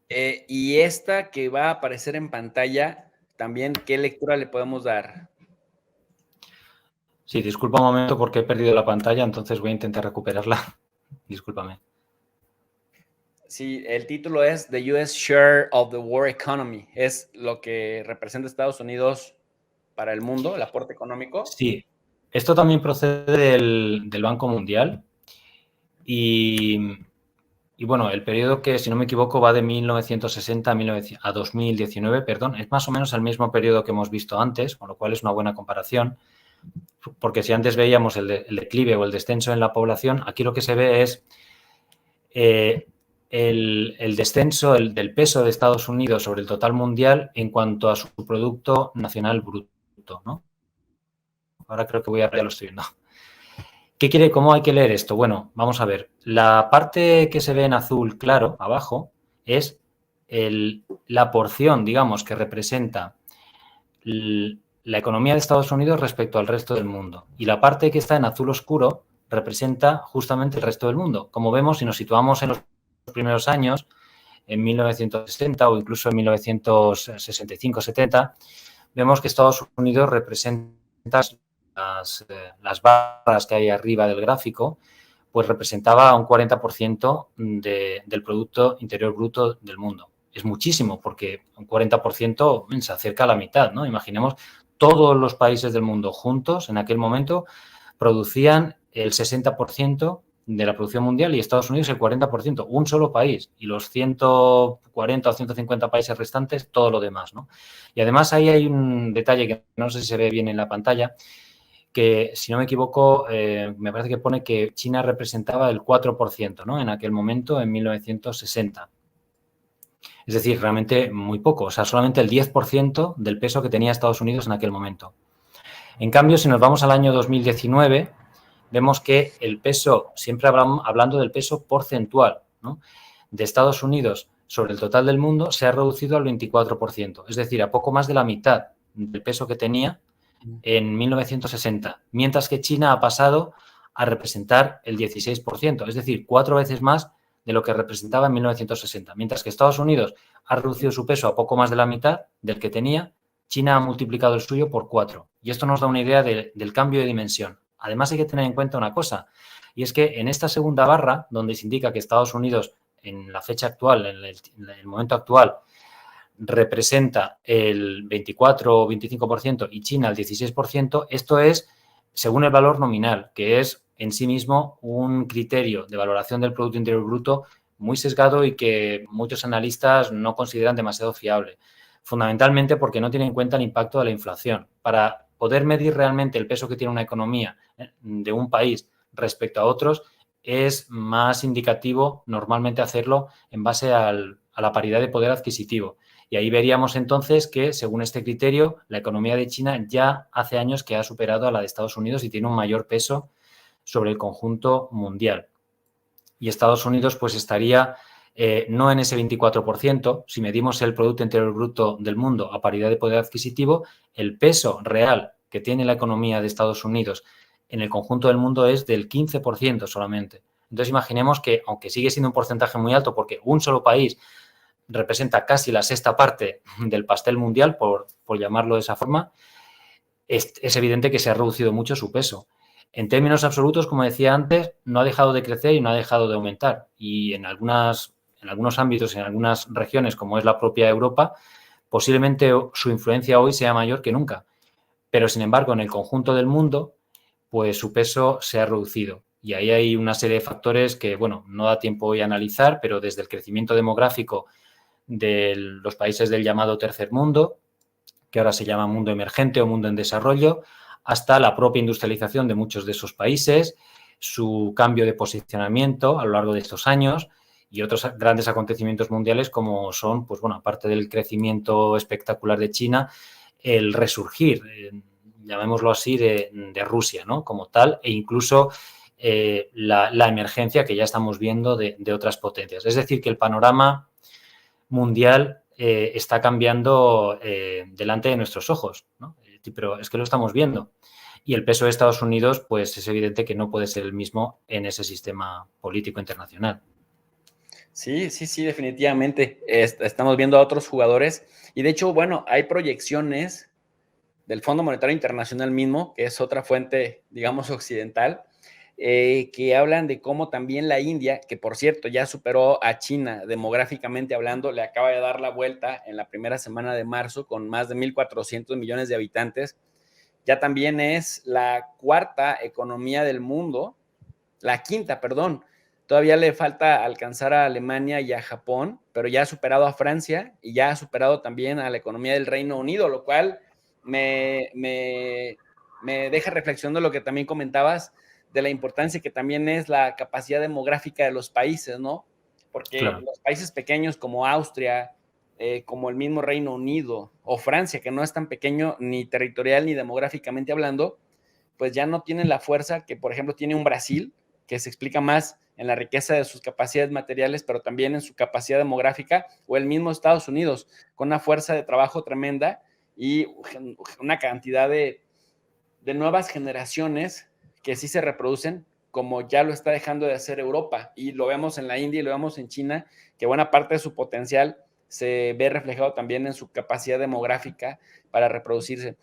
Y esta que va a aparecer en pantalla, también, ¿qué lectura le podemos dar? Sí, disculpa un momento porque he perdido la pantalla, entonces voy a intentar recuperarla. Discúlpame. Sí, el título es The US Share of the World Economy. Es lo que representa Estados Unidos para el mundo, el aporte económico. Sí, esto también procede del Banco Mundial y bueno, el periodo que, si no me equivoco, va de 1960 a 2019, perdón, es más o menos el mismo periodo que hemos visto antes, con lo cual es una buena comparación, porque si antes veíamos el declive o el descenso en la población, aquí lo que se ve es el descenso del peso de Estados Unidos sobre el total mundial en cuanto a su Producto Nacional Bruto, ¿no? Ahora creo que ya lo estoy viendo. ¿Cómo hay que leer esto? Bueno, vamos a ver. La parte que se ve en azul claro, abajo, es la porción, digamos, que representa la economía de Estados Unidos respecto al resto del mundo. Y la parte que está en azul oscuro representa justamente el resto del mundo. Como vemos, si nos situamos en los primeros años, en 1960 o incluso en 1965-70, vemos que Estados Unidos representa las barras que hay arriba del gráfico, pues representaba un 40% del Producto Interior Bruto del mundo. Es muchísimo, porque un 40% se acerca a la mitad, ¿no? Imaginemos, todos los países del mundo juntos en aquel momento producían el 60% de la producción mundial y Estados Unidos el 40%, un solo país, y los 140 o 150 países restantes, todo lo demás, ¿no? Y además ahí hay un detalle que no sé si se ve bien en la pantalla, que si no me equivoco, me parece que pone que China representaba el 4%, ¿no? En aquel momento, en 1960. Es decir, realmente muy poco, o sea, solamente el 10% del peso que tenía Estados Unidos en aquel momento. En cambio, si nos vamos al año 2019, vemos que el peso, siempre hablando del peso porcentual, ¿no?, de Estados Unidos sobre el total del mundo, se ha reducido al 24%, es decir, a poco más de la mitad del peso que tenía en 1960, mientras que China ha pasado a representar el 16%, es decir, 4 veces más de lo que representaba en 1960. Mientras que Estados Unidos ha reducido su peso a poco más de la mitad del que tenía, China ha multiplicado el suyo por 4. Y esto nos da una idea del cambio de dimensión. Además, hay que tener en cuenta una cosa, y es que en esta segunda barra, donde se indica que Estados Unidos, en la fecha actual, en el momento actual, representa el 24 o 25% y China el 16%, esto es según el valor nominal, que es en sí mismo un criterio de valoración del Producto Interior Bruto muy sesgado y que muchos analistas no consideran demasiado fiable, fundamentalmente porque no tiene en cuenta el impacto de la inflación. Para poder medir realmente el peso que tiene una economía de un país respecto a otros, es más indicativo normalmente hacerlo en base a la paridad de poder adquisitivo. Y ahí veríamos entonces que, según este criterio, la economía de China ya hace años que ha superado a la de Estados Unidos y tiene un mayor peso sobre el conjunto mundial. Y Estados Unidos pues estaría no en ese 24%, si medimos el Producto Interior Bruto del mundo a paridad de poder adquisitivo, el peso real que tiene la economía de Estados Unidos en el conjunto del mundo es del 15% solamente. Entonces imaginemos que, aunque sigue siendo un porcentaje muy alto porque un solo país representa casi la sexta parte del pastel mundial, por llamarlo de esa forma, es evidente que se ha reducido mucho su peso. En términos absolutos, como decía antes, no ha dejado de crecer y no ha dejado de aumentar. Y en algunos ámbitos, en algunas regiones, como es la propia Europa, posiblemente su influencia hoy sea mayor que nunca. Pero, sin embargo, en el conjunto del mundo, pues su peso se ha reducido. Y ahí hay una serie de factores que, bueno, no da tiempo hoy a analizar, pero desde el crecimiento demográfico de los países del llamado tercer mundo, que ahora se llama mundo emergente o mundo en desarrollo, hasta la propia industrialización de muchos de esos países, su cambio de posicionamiento a lo largo de estos años y otros grandes acontecimientos mundiales como son, pues bueno, aparte del crecimiento espectacular de China, el resurgir, llamémoslo así, de Rusia, ¿no?, como tal, e incluso la emergencia que ya estamos viendo de otras potencias. Es decir, que el panorama mundial está cambiando delante de nuestros ojos, ¿no? Pero es que lo estamos viendo. Y el peso de Estados Unidos, pues es evidente que no puede ser el mismo en ese sistema político internacional. Sí, sí, sí, definitivamente. Estamos viendo a otros jugadores y de hecho, bueno, hay proyecciones del Fondo Monetario Internacional mismo, que es otra fuente, digamos, occidental, que hablan de cómo también la India, que por cierto ya superó a China demográficamente hablando, le acaba de dar la vuelta en la primera semana de marzo con más de 1.400 millones de habitantes, ya también es la cuarta economía del mundo, la quinta, perdón. Todavía le falta alcanzar a Alemania y a Japón, pero ya ha superado a Francia y ya ha superado también a la economía del Reino Unido, lo cual me, me, me deja reflexionando lo que también comentabas de la importancia que también es la capacidad demográfica de los países, ¿no? Porque Claro. los países pequeños como Austria, como el mismo Reino Unido o Francia, que no es tan pequeño ni territorial ni demográficamente hablando, pues ya no tienen la fuerza que, por ejemplo, tiene un Brasil, que se explica más en la riqueza de sus capacidades materiales, pero también en su capacidad demográfica, o el mismo Estados Unidos, con una fuerza de trabajo tremenda y una cantidad de nuevas generaciones que sí se reproducen, como ya lo está dejando de hacer Europa. Y lo vemos en la India y lo vemos en China, que buena parte de su potencial se ve reflejado también en su capacidad demográfica para reproducirse.